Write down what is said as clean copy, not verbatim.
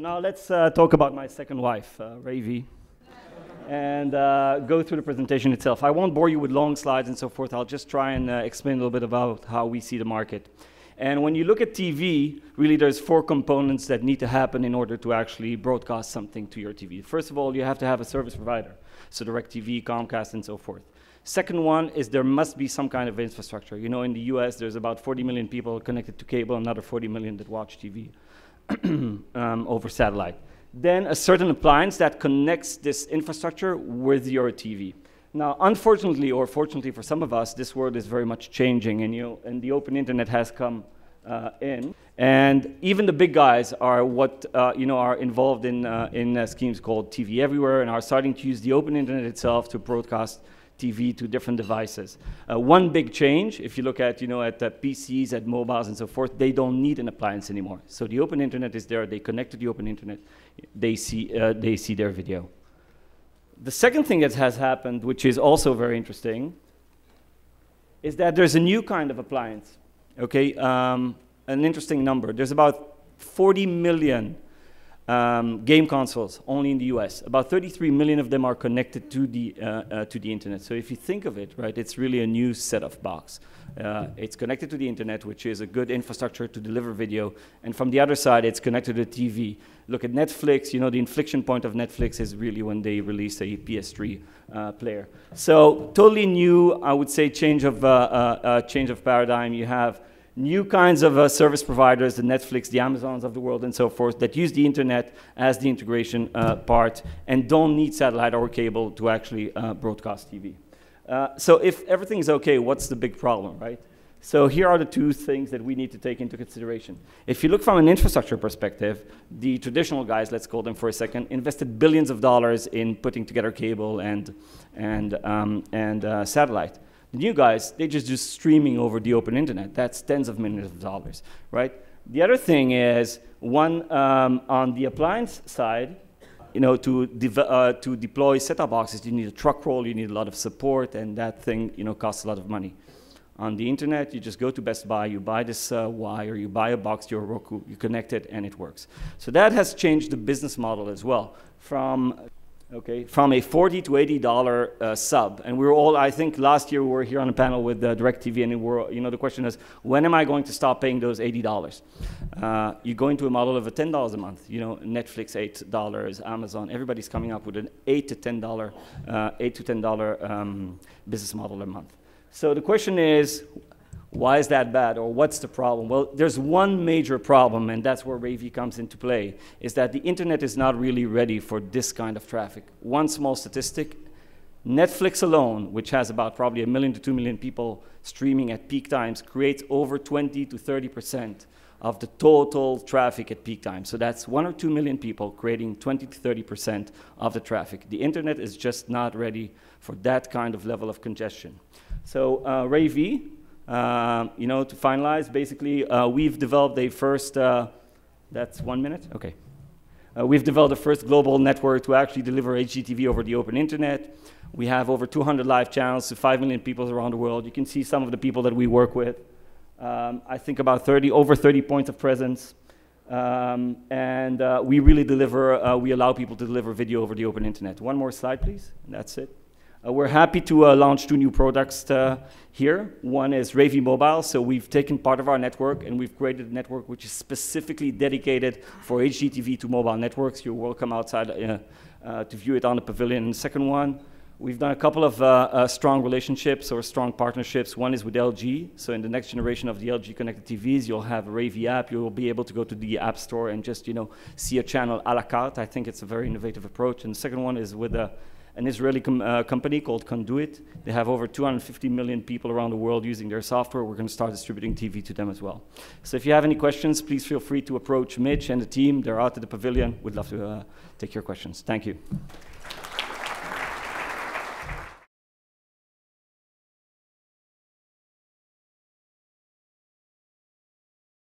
now let's talk about my second wife, RayV, and go through the presentation itself. I won't bore you with long slides and so forth. I'll just try and explain a little bit about how we see the market. And when you look at TV, really there's 4 components that need to happen in order to actually broadcast something to your TV. First of all, you have to have a service provider, so DirecTV, Comcast, and so forth. Second one is there must be some kind of infrastructure. You know, in the US, there's about 40 million people connected to cable, another 40 million that watch TV over satellite. Then a certain appliance that connects this infrastructure with your TV. Now, unfortunately, or fortunately for some of us, this world is very much changing, and the open internet has come in. And even the big guys are are involved in schemes called TV Everywhere and are starting to use the open internet itself to broadcast TV to different devices. One big change, if you look at at PCs, at mobiles, and so forth, they don't need an appliance anymore. So the open internet is there. They connect to the open internet. They see their video. The second thing that has happened, which is also very interesting, is that there's a new kind of appliance. Okay, an interesting number. There's about 40 million game consoles only in the US. About 33 million of them are connected to the internet. So if you think of it, right, it's really a new set-top box. It's connected to the internet, which is a good infrastructure to deliver video. And from the other side, it's connected to the TV. Look at Netflix. The inflection point of Netflix is really when they release a PS3 player. So totally new, I would say, change of paradigm. You have new kinds of service providers, the Netflix, the Amazons of the world, and so forth, that use the internet as the integration part and don't need satellite or cable to actually broadcast TV. So if everything is okay, what's the big problem, right? So here are the 2 things that we need to take into consideration. If you look from an infrastructure perspective, the traditional guys, let's call them for a second, invested billions of dollars in putting together cable and satellite. The new guys, they just do streaming over the open internet. That's tens of millions of dollars, right? The other thing is, on the appliance side, to deploy set-top boxes, you need a truck roll, you need a lot of support, and that thing, costs a lot of money. On the internet, you just go to Best Buy, you buy this wire, you buy a box to your Roku, you connect it, and it works. So that has changed the business model as well, from a $40 to $80 sub. And we were all, I think last year we were here on a panel with DirecTV, and the question is, when am I going to stop paying those $80? You go into a model of $10 a month. Netflix $8, Amazon, everybody's coming up with an $8 to $10 business model a month. So the question is, why is that bad, or what's the problem? Well, there's one major problem, and that's where RayV comes into play, is that the internet is not really ready for this kind of traffic. One small statistic, Netflix alone, which has about probably 1 million to 2 million people streaming at peak times, creates over 20 to 30% of the total traffic at peak time. So that's 1 or 2 million people creating 20 to 30% of the traffic. The internet is just not ready for that kind of level of congestion. So RayV, to finalize, basically, we've developed a first, that's 1 minute? Okay. We've developed the first global network to actually deliver HDTV over the open internet. We have over 200 live channels to 5 million people around the world. You can see some of the people that we work with. I think about over 30 points of presence. We really deliver, we allow people to deliver video over the open internet. One more slide, please, and that's it. We're happy to launch 2 new products here. One is RayV Mobile. So we've taken part of our network and we've created a network which is specifically dedicated for HDTV to mobile networks. You're welcome outside to view it on the pavilion. And the second one, we've done a couple of strong relationships or strong partnerships. One is with LG. So in the next generation of the LG connected TVs, you'll have a RayV app. You'll be able to go to the App Store and just see a channel a la carte. I think it's a very innovative approach. And the second one is with an Israeli company called Conduit. They have over 250 million people around the world using their software. We're going to start distributing TV to them as well. So if you have any questions, please feel free to approach Mitch and the team. They're out at the pavilion. We'd love to take your questions. Thank you.